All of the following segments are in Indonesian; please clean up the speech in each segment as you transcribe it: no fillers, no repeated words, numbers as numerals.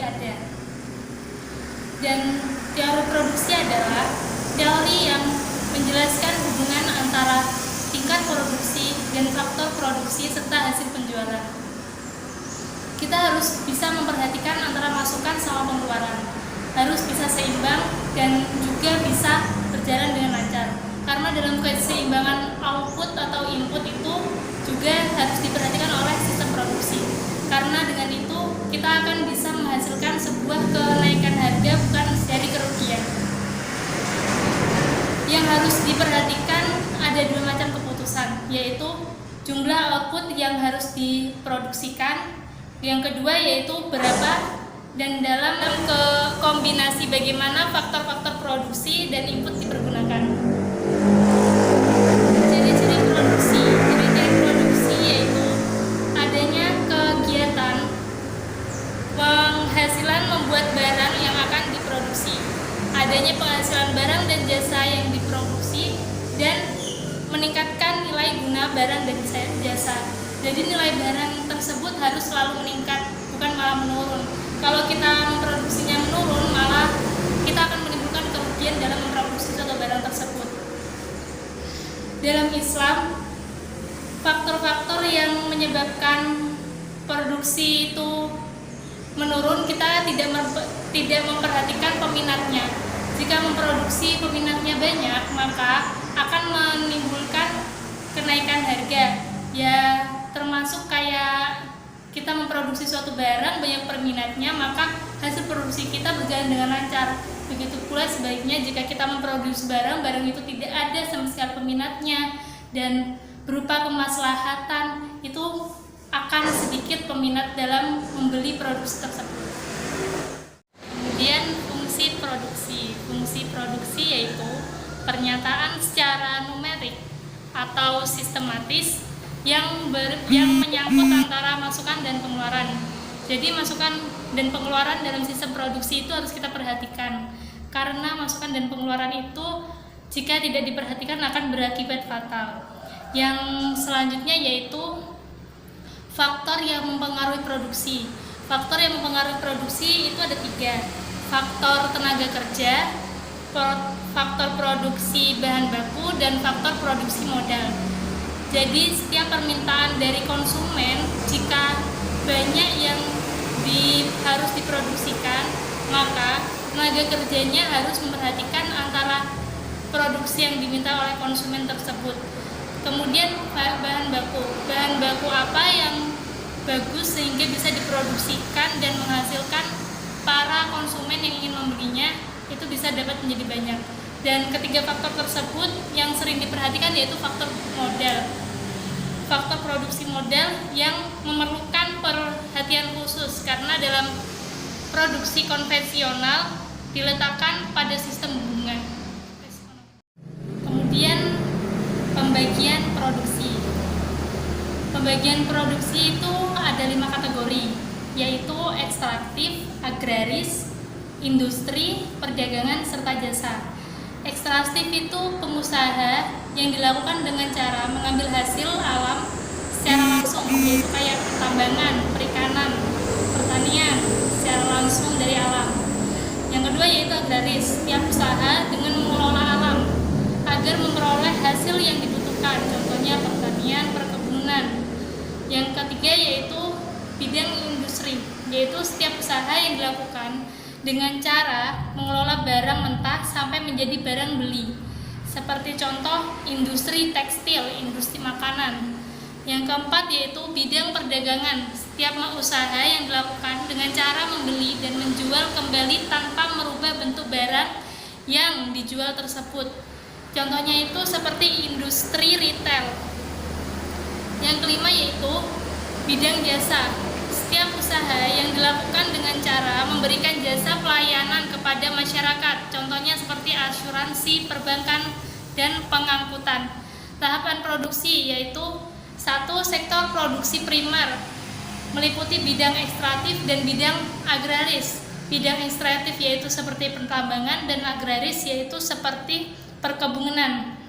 ada. Dan teori produksi adalah teori yang menjelaskan hubungan antara tingkat produksi dan faktor produksi serta hasil penjualan. Kita harus bisa memperhatikan antara masukan sama pengeluaran, harus bisa seimbang dan juga bisa berjalan dengan lancar. Karena dalam keseimbangan output atau input itu juga harus diperhatikan oleh sistem produksi. Karena dengan itu kita akan bisa menghasilkan sebuah kenaikan harga bukan dari kerugian. Yang harus diperhatikan ada dua macam keputusan, yaitu jumlah output yang harus diproduksikan, yang kedua yaitu berapa, dan dalam kombinasi bagaimana faktor-faktor produksi dan input dipergunakan. Ciri-ciri produksi yaitu adanya kegiatan penghasilan membuat barang yang akan diproduksi, adanya penghasilan barang dan jasa yang diproduksi, dan meningkatkan nilai guna barang dan jasa. Jadi nilai barang tersebut harus selalu meningkat, bukan malah menurun. Kalau kita memproduksinya menurun, malah kita akan menimbulkan kerugian dalam memproduksi suatu barang tersebut. Dalam Islam, faktor-faktor yang menyebabkan produksi itu menurun, kita tidak memperhatikan peminatnya. Jika memproduksi peminatnya banyak, maka akan menimbulkan kenaikan harga. Ya, termasuk kayak kita memproduksi suatu barang banyak peminatnya, maka hasil produksi kita berjalan dengan lancar. Begitu pula sebaliknya jika kita memproduksi barang itu tidak ada sama sekali peminatnya dan berupa kemaslahatan, itu akan sedikit peminat dalam membeli produksi tersebut. Kemudian fungsi produksi yaitu pernyataan secara numerik atau sistematis yang menyangkut antara masukan dan pengeluaran. Jadi masukan dan pengeluaran dalam sistem produksi itu harus kita perhatikan, karena masukan dan pengeluaran itu jika tidak diperhatikan akan berakibat fatal. Yang selanjutnya yaitu faktor yang mempengaruhi produksi. Faktor yang mempengaruhi produksi itu ada 3. Faktor tenaga kerja, faktor produksi bahan baku, dan faktor produksi modal. Jadi setiap permintaan dari konsumen, jika banyak yang harus diproduksikan, maka tenaga kerjanya harus memperhatikan antara produksi yang diminta oleh konsumen tersebut. Kemudian bahan baku apa yang bagus sehingga bisa diproduksikan dan menghasilkan para konsumen yang ingin membelinya itu bisa dapat menjadi banyak. Dan ketiga faktor tersebut yang sering diperhatikan yaitu faktor modal. Faktor produksi modal yang memerlukan perhatian khusus karena dalam produksi konvensional diletakkan pada sistem bunga. Kemudian pembagian produksi. Pembagian produksi itu ada 5 kategori, yaitu ekstraktif, agraris, industri, perdagangan, serta jasa. Ekstraktif itu pengusaha yang dilakukan dengan cara mengambil hasil alam secara langsung, yaitu kayak pertambangan, perikanan, pertanian secara langsung dari alam. Yang kedua yaitu agraris, setiap usaha dengan mengelola alam agar memperoleh hasil yang dibutuhkan, contohnya pertanian, perkebunan. Yang ketiga yaitu bidang industri, yaitu setiap usaha yang dilakukan dengan cara mengelola barang mentah sampai menjadi barang beli, seperti contoh industri tekstil, industri makanan. Yang keempat yaitu bidang perdagangan, setiap usaha yang dilakukan dengan cara membeli dan menjual kembali tanpa merubah bentuk barang yang dijual tersebut. Contohnya itu seperti industri retail. Yang kelima yaitu bidang jasa, setiap usaha yang dilakukan dengan cara memberikan jasa pelayanan kepada masyarakat, contohnya seperti asuransi, perbankan, dan pengangkutan. Tahapan produksi yaitu 1. Sektor produksi primer, meliputi bidang ekstraktif dan bidang agraris. Bidang ekstraktif yaitu seperti pertambangan, dan agraris yaitu seperti perkebunan.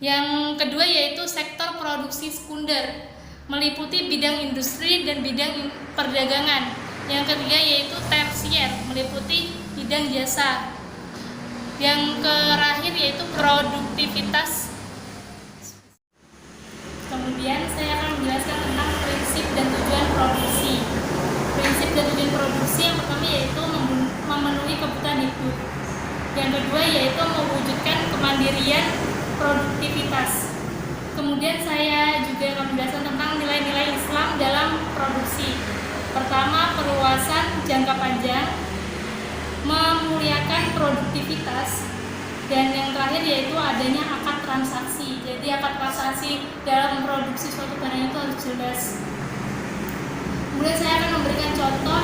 Yang kedua yaitu sektor produksi sekunder, meliputi bidang industri dan bidang perdagangan. Yang ketiga yaitu tersier, meliputi bidang jasa. Yang terakhir yaitu produktivitas. Kemudian saya akan menjelaskan tentang prinsip dan tujuan produksi. Prinsip dan tujuan produksi yang pertama yaitu memenuhi kebutuhan hidup. Yang kedua yaitu mewujudkan kemandirian produktivitas. Kemudian saya juga akan menjelaskan tentang nilai-nilai Islam dalam produksi. Pertama, perluasan jangka panjang, memuliakan produktivitas, dan yang terakhir yaitu adanya akad transaksi. Jadi akad transaksi dalam memproduksi suatu barang itu harus jelas. Kemudian saya akan memberikan contoh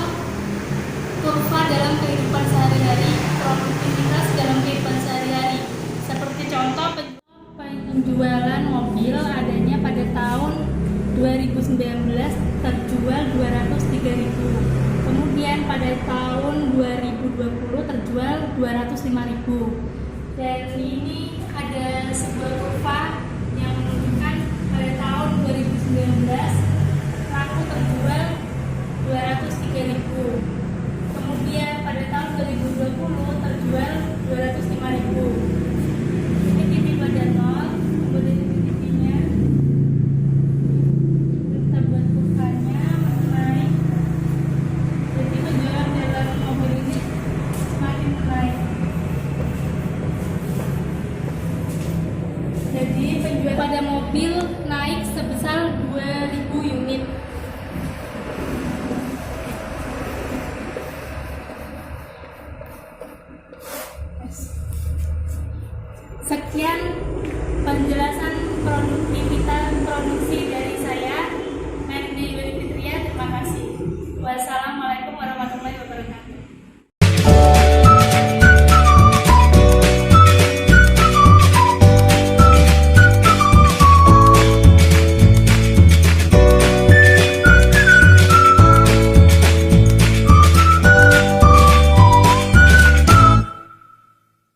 kurva dalam kehidupan sehari-hari, produktivitas dalam kehidupan sehari-hari. Seperti contoh penjualan mobil adanya pada tahun 2019 terjual 203.000. Kemudian pada tahun 2020 terjual 205.000. Dan ini ada sebuah kurva yang menunjukkan pada tahun 2019 laku terjual 203.000. Kemudian pada tahun 2020 terjual 205.000. Ini titik pada 0, kemudian titik-titiknya kita buat kurvanya naik. Jadi penjualan dalam mobil ini semakin naik. Jadi penjualan pada mobil naik sebesar 2.000 unit. Sekian penjelasan produktivitas produksi dari saya, Merdi Fitria. Terima kasih. Wassalamualaikum warahmatullahi wabarakatuh.